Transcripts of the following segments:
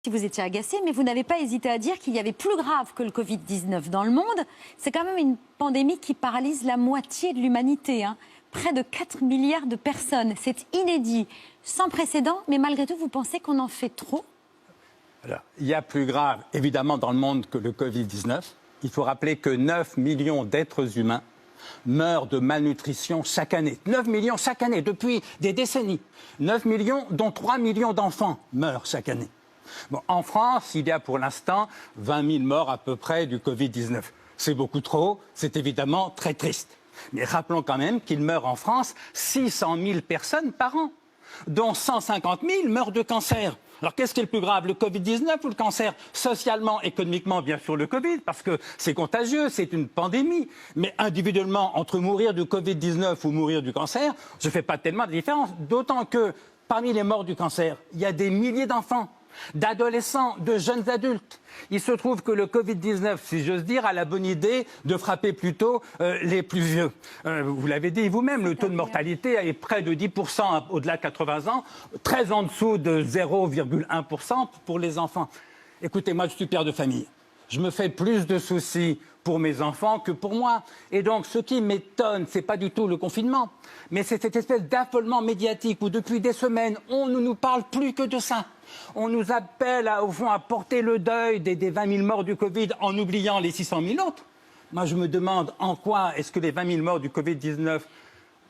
Si vous étiez agacé, mais vous n'avez pas hésité à dire qu'il y avait plus grave que le Covid-19 dans le monde. C'est quand même une pandémie qui paralyse la moitié de l'humanité, hein. Près de 4 milliards de personnes. C'est inédit, sans précédent, mais malgré tout, vous pensez qu'on en fait trop ? Alors, il y a plus grave, évidemment, dans le monde que le Covid-19. Il faut rappeler que 9 millions d'êtres humains meurent de malnutrition chaque année. 9 millions chaque année, depuis des décennies. 9 millions, dont 3 millions d'enfants meurent chaque année. Bon, en France, il y a pour l'instant 20 000 morts à peu près du Covid-19. C'est beaucoup trop, c'est évidemment très triste. Mais rappelons quand même qu'il meurt en France 600 000 personnes par an, dont 150 000 meurent de cancer. Alors qu'est-ce qui est le plus grave, le Covid-19 ou le cancer ? Socialement, économiquement, bien sûr le Covid, parce que c'est contagieux, c'est une pandémie. Mais individuellement, entre mourir du Covid-19 ou mourir du cancer, je ne fais pas tellement de différence. D'autant que parmi les morts du cancer, il y a des milliers d'enfants, d'adolescents, de jeunes adultes. Il se trouve que le Covid-19, si j'ose dire, a la bonne idée de frapper plutôt les plus vieux. Vous l'avez dit vous-même, le taux de mortalité est près de 10% au-delà de 80 ans, très en dessous de 0,1% pour les enfants. Écoutez, moi je suis père de famille. Je me fais plus de soucis pour mes enfants que pour moi. Et donc, ce qui m'étonne, ce n'est pas du tout le confinement, mais c'est cette espèce d'affolement médiatique où depuis des semaines, on ne nous parle plus que de ça. On nous appelle, au fond, à porter le deuil des 20 000 morts du Covid en oubliant les 600 000 autres. Moi, je me demande en quoi est-ce que les 20 000 morts du Covid-19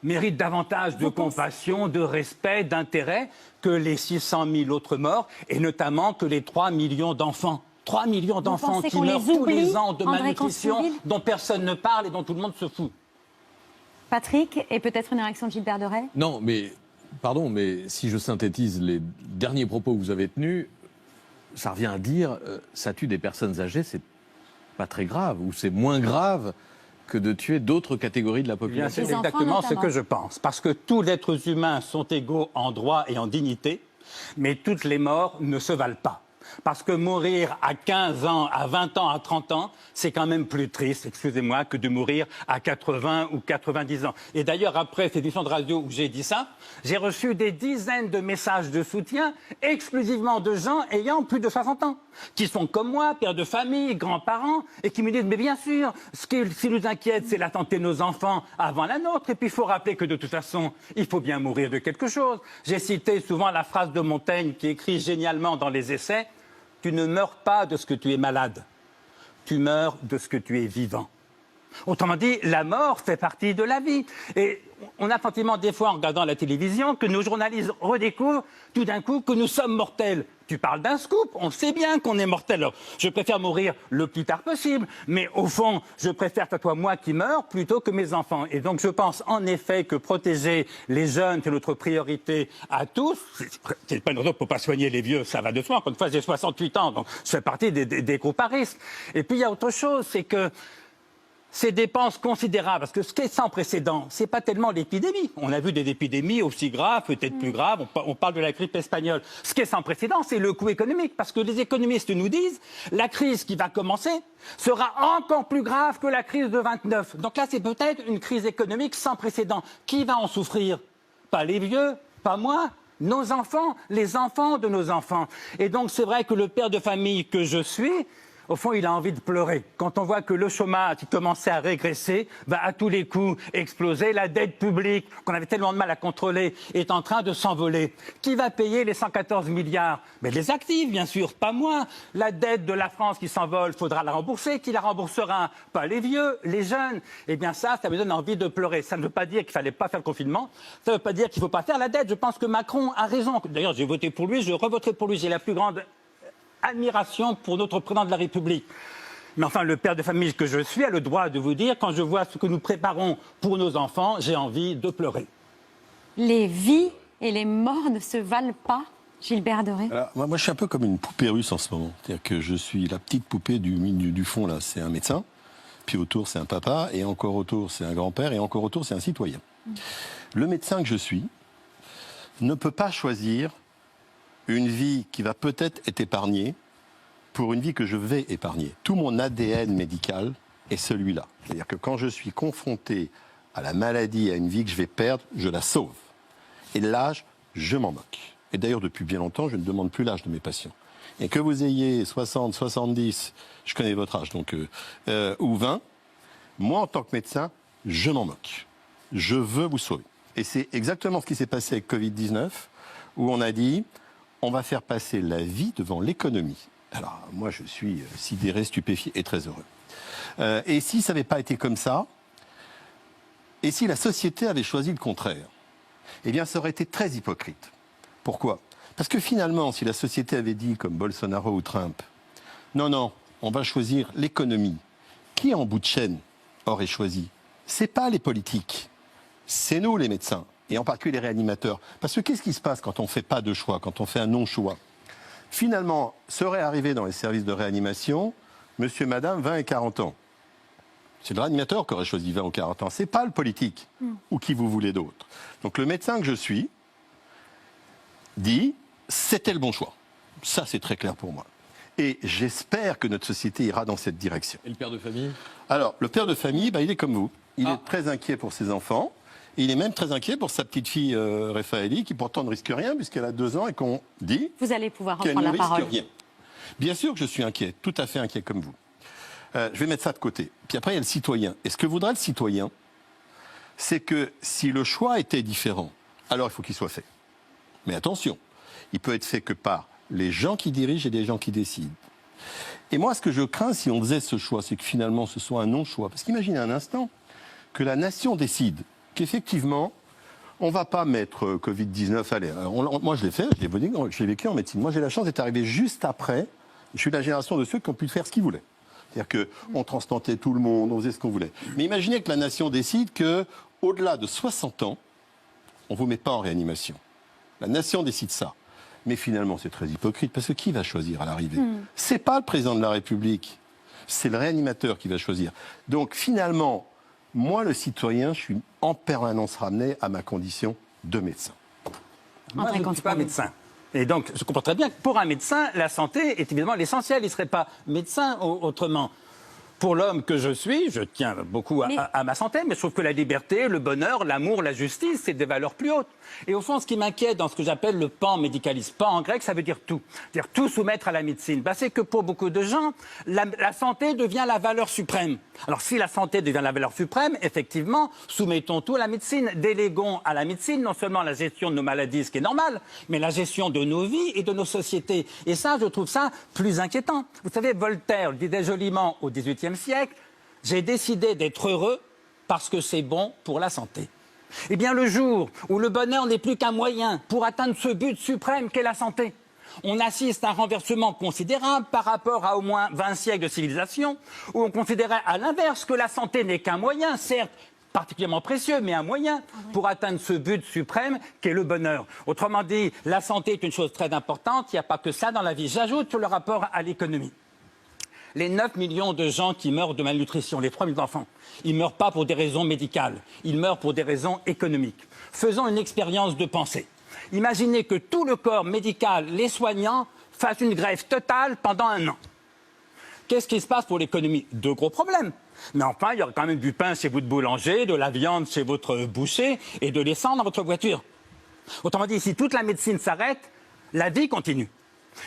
méritent davantage de compassion, de respect, d'intérêt que les 600 000 autres morts, et notamment que les 3 millions d'enfants. 3 millions d'enfants qui meurent tous les ans de malnutrition, dont personne ne parle et dont tout le monde se fout. Patrick, et peut-être une réaction de Gilbert Deray ? Non, mais, pardon, mais si je synthétise les derniers propos que vous avez tenus, ça revient à dire, ça tue des personnes âgées, c'est pas très grave, ou c'est moins grave que de tuer d'autres catégories de la population. C'est exactement ce que je pense, parce que tous les êtres humains sont égaux en droit et en dignité, mais toutes les morts ne se valent pas. Parce que mourir à 15 ans, à 20 ans, à 30 ans, c'est quand même plus triste, excusez-moi, que de mourir à 80 ou 90 ans. Et d'ailleurs, après cette émission de radio où j'ai dit ça, j'ai reçu des dizaines de messages de soutien exclusivement de gens ayant plus de 60 ans, qui sont comme moi, pères de famille, grands-parents, et qui me disent, mais bien sûr, ce qui nous inquiète, c'est la santé de nos enfants avant la nôtre. Et puis il faut rappeler que de toute façon, il faut bien mourir de quelque chose. J'ai cité souvent la phrase de Montaigne qui écrit génialement dans les essais, tu ne meurs pas de ce que tu es malade, tu meurs de ce que tu es vivant. Autrement dit, la mort fait partie de la vie. Et on a le sentiment des fois en regardant la télévision que nos journalistes redécouvrent tout d'un coup que nous sommes mortels. Tu parles d'un scoop, on sait bien qu'on est mortel. Alors, je préfère mourir le plus tard possible, mais au fond, je préfère que ce soit moi qui meure plutôt que mes enfants. Et donc, je pense en effet que protéger les jeunes, c'est notre priorité à tous. C'est pas une raison pour pas soigner les vieux, ça va de soi. Encore une fois, j'ai 68 ans, donc je fais partie des groupes à risque. Et puis, il y a autre chose, c'est que ces dépenses considérables, parce que ce qui est sans précédent, c'est pas tellement l'épidémie. On a vu des épidémies aussi graves, peut-être plus graves. On parle de la grippe espagnole. Ce qui est sans précédent, c'est le coût économique, parce que les économistes nous disent la crise qui va commencer sera encore plus grave que la crise de 29. Donc là, c'est peut-être une crise économique sans précédent. Qui va en souffrir ? Pas les vieux, pas moi. Nos enfants, les enfants de nos enfants. Et donc, c'est vrai que le père de famille que je suis, au fond, il a envie de pleurer. Quand on voit que le chômage qui commençait à régresser va à tous les coups exploser, la dette publique qu'on avait tellement de mal à contrôler est en train de s'envoler. Qui va payer les 114 milliards ? Mais les actifs, bien sûr, pas moi. La dette de la France qui s'envole, il faudra la rembourser. Qui la remboursera ? Pas les vieux, les jeunes. Eh bien ça me donne envie de pleurer. Ça ne veut pas dire qu'il ne fallait pas faire le confinement. Ça ne veut pas dire qu'il ne faut pas faire la dette. Je pense que Macron a raison. D'ailleurs, j'ai voté pour lui, je revoterai pour lui. J'ai la plus grande admiration pour notre président de la République. Mais enfin, le père de famille que je suis a le droit de vous dire, quand je vois ce que nous préparons pour nos enfants, j'ai envie de pleurer. Les vies et les morts ne se valent pas, Gilbert Deray ? Alors, moi, je suis un peu comme une poupée russe en ce moment. C'est-à-dire que je suis la petite poupée du fond, là, c'est un médecin, puis autour, c'est un papa, et encore autour, c'est un grand-père, et encore autour, c'est un citoyen. Le médecin que je suis ne peut pas choisir une vie qui va peut-être être épargnée pour une vie que je vais épargner. Tout mon ADN médical est celui-là. C'est-à-dire que quand je suis confronté à la maladie, à une vie que je vais perdre, je la sauve. Et l'âge, je m'en moque. Et d'ailleurs, depuis bien longtemps, je ne demande plus l'âge de mes patients. et que vous ayez 60, 70, je connais votre âge, donc, ou 20, moi, en tant que médecin, je m'en moque. Je veux vous sauver. Et c'est exactement ce qui s'est passé avec Covid-19, où on a dit, on va faire passer la vie devant l'économie. Alors, moi, je suis sidéré, stupéfié et très heureux. Et si ça n'avait pas été comme ça, et si la société avait choisi le contraire, eh bien, ça aurait été très hypocrite. Pourquoi ? Parce que finalement, si la société avait dit, comme Bolsonaro ou Trump, non, on va choisir l'économie, qui en bout de chaîne aurait choisi ? C'est pas les politiques, c'est nous les médecins, et en particulier les réanimateurs. Parce que qu'est-ce qui se passe quand on ne fait pas de choix, quand on fait un non-choix ? Finalement, serait arrivé dans les services de réanimation, monsieur, madame, 20 et 40 ans. C'est le réanimateur qui aurait choisi 20 ou 40 ans, c'est pas le politique, ou qui vous voulez d'autre. Donc le médecin que je suis dit, c'était le bon choix. Ça, c'est très clair pour moi. Et j'espère que notre société ira dans cette direction. Et le père de famille ? Alors, le père de famille, il est comme vous. Il est très inquiet pour ses enfants. Et il est même très inquiet pour sa petite fille Raphaëlie, qui pourtant ne risque rien, puisqu'elle a 2 ans et qu'on dit Vous allez pouvoir qu'elle reprendre ne la parole. risque rien. Bien sûr que je suis inquiet, tout à fait inquiet comme vous. Je vais mettre ça de côté. Puis après, il y a le citoyen. Et ce que voudrait le citoyen, c'est que si le choix était différent, alors il faut qu'il soit fait. Mais attention, il peut être fait que par les gens qui dirigent et les gens qui décident. Et moi, ce que je crains, si on faisait ce choix, c'est que finalement, ce soit un non-choix. Parce qu'imaginez un instant que la nation décide qu'effectivement, on ne va pas mettre Covid-19. Allez, moi, je l'ai fait, je l'ai vécu en médecine. Moi, j'ai la chance d'être arrivé juste après. Je suis de la génération de ceux qui ont pu faire ce qu'ils voulaient. C'est-à-dire qu'on transplantait tout le monde, on faisait ce qu'on voulait. Mais imaginez que la nation décide qu'au-delà de 60 ans, on ne vous met pas en réanimation. La nation décide ça. Mais finalement, c'est très hypocrite, parce que qui va choisir à l'arrivée ? C'est pas le président de la République, c'est le réanimateur qui va choisir. Donc finalement, moi, le citoyen, je suis en permanence ramené à ma condition de médecin. Moi, je ne suis pas médecin. Et donc, je comprends très bien que pour un médecin, la santé est évidemment l'essentiel. Il ne serait pas médecin autrement. Pour l'homme que je suis, je tiens beaucoup à ma santé, mais je trouve que la liberté, le bonheur, l'amour, la justice, c'est des valeurs plus hautes. Et au fond, ce qui m'inquiète dans ce que j'appelle le pan-médicalisme, pan en grec, ça veut dire tout. C'est-à-dire tout soumettre à la médecine. C'est que pour beaucoup de gens, la santé devient la valeur suprême. Alors si la santé devient la valeur suprême, effectivement, soumettons tout à la médecine. Déléguons à la médecine non seulement la gestion de nos maladies, ce qui est normal, mais la gestion de nos vies et de nos sociétés. Et ça, je trouve ça plus inquiétant. Vous savez, Voltaire disait joliment au XVIIIe siècle, j'ai décidé d'être heureux parce que c'est bon pour la santé. Eh bien, le jour où le bonheur n'est plus qu'un moyen pour atteindre ce but suprême qu'est la santé, on assiste à un renversement considérable par rapport à au moins 20 siècles de civilisation, où on considérait à l'inverse que la santé n'est qu'un moyen, certes particulièrement précieux, mais un moyen pour atteindre ce but suprême qu'est le bonheur. Autrement dit, la santé est une chose très importante, il n'y a pas que ça dans la vie. J'ajoute sur le rapport à l'économie. Les 9 millions de gens qui meurent de malnutrition, les 3 millions d'enfants, ils ne meurent pas pour des raisons médicales, ils meurent pour des raisons économiques. Faisons une expérience de pensée. Imaginez que tout le corps médical, les soignants, fassent une grève totale pendant 1 an. Qu'est-ce qui se passe pour l'économie ? 2 gros problèmes. Mais enfin, il y aura quand même du pain chez vous de boulanger, de la viande chez votre boucher et de l'essence dans votre voiture. Autrement dit, si toute la médecine s'arrête, la vie continue.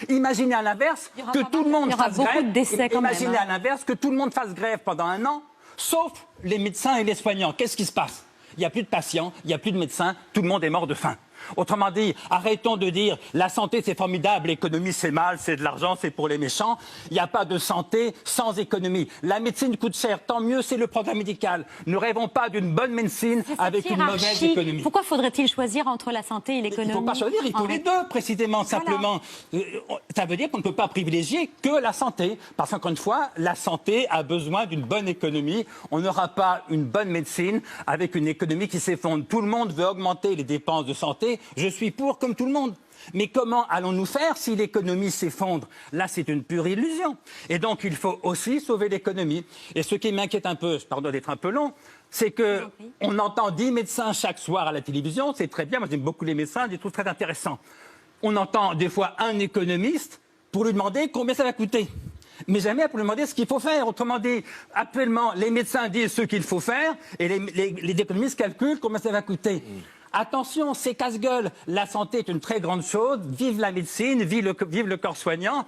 Imaginez à l'inverse que tout le monde fasse grève. Imaginez à l'inverse que tout le monde fasse grève pendant 1 an, sauf les médecins et les soignants. Qu'est-ce qui se passe ? Il n'y a plus de patients, il n'y a plus de médecins, tout le monde est mort de faim. Autrement dit, arrêtons de dire la santé c'est formidable, l'économie c'est mal, c'est de l'argent, c'est pour les méchants. Il n'y a pas de santé sans économie. La médecine coûte cher, tant mieux, c'est le programme médical. Ne rêvons pas d'une bonne médecine avec une mauvaise économie. Pourquoi faudrait-il choisir entre la santé et l'économie ? Il ne faut pas choisir, il faut les deux précisément, simplement. Ça veut dire qu'on ne peut pas privilégier que la santé. Parce qu'encore une fois, la santé a besoin d'une bonne économie. On n'aura pas une bonne médecine avec une économie qui s'effondre. Tout le monde veut augmenter les dépenses de santé. Je suis pour comme tout le monde. Mais comment allons-nous faire si l'économie s'effondre ? Là, c'est une pure illusion. Et donc, il faut aussi sauver l'économie. Et ce qui m'inquiète un peu, pardon d'être un peu long, c'est qu'on entend 10 médecins chaque soir à la télévision. C'est très bien, moi j'aime beaucoup les médecins, je les trouve très intéressants. On entend des fois un économiste pour lui demander combien ça va coûter. Mais jamais pour lui demander ce qu'il faut faire. Autrement dit, actuellement, les médecins disent ce qu'il faut faire et les économistes calculent combien ça va coûter. Attention, c'est casse-gueule. La santé est une très grande chose. Vive la médecine, vive le corps soignant.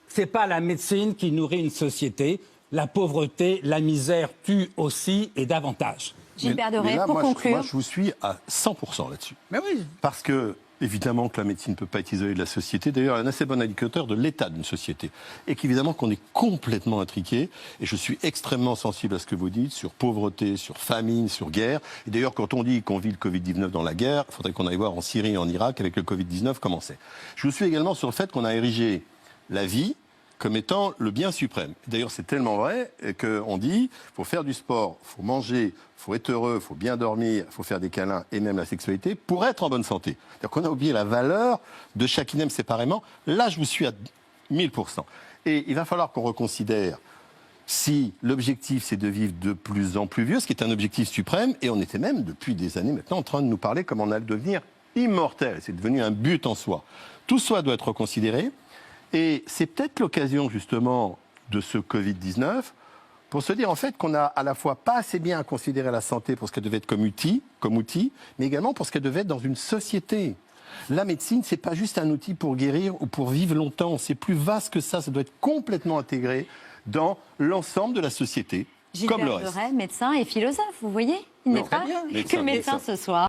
C'est pas la médecine qui nourrit une société. La pauvreté, la misère tuent aussi et davantage. Gilbert Mais Deray, là, pour moi, conclure. moi, je vous suis à 100% là-dessus. Mais oui. Parce que, évidemment, que la médecine ne peut pas être isolée de la société. D'ailleurs, un assez bon indicateur de l'état d'une société. Et qu'évidemment, qu'on est complètement intriqué. Et je suis extrêmement sensible à ce que vous dites sur pauvreté, sur famine, sur guerre. Et d'ailleurs, quand on dit qu'on vit le Covid-19 dans la guerre, il faudrait qu'on aille voir en Syrie et en Irak avec le Covid-19 comment c'est. Je vous suis également sur le fait qu'on a érigé la vie comme étant le bien suprême. D'ailleurs, c'est tellement vrai qu'on dit faut faire du sport, faut manger, faut être heureux, faut bien dormir, faut faire des câlins et même la sexualité pour être en bonne santé. C'est-à-dire qu'on a oublié la valeur de chacun séparément. Là, je vous suis à 1000%. Et il va falloir qu'on reconsidère si l'objectif c'est de vivre de plus en plus vieux, ce qui est un objectif suprême, et on était même depuis des années maintenant en train de nous parler comme on allait devenir immortel. C'est devenu un but en soi. Tout cela doit être reconsidéré. Et c'est peut-être l'occasion, justement, de ce Covid-19 pour se dire, en fait, qu'on a à la fois pas assez bien considéré la santé pour ce qu'elle devait être comme outil, mais également pour ce qu'elle devait être dans une société. La médecine, c'est pas juste un outil pour guérir ou pour vivre longtemps. C'est plus vaste que ça. Ça doit être complètement intégré dans l'ensemble de la société, comme le Gilbert reste. Deray, médecin et philosophe, vous voyez. Il n'est très pas bien. que médecin ce soir.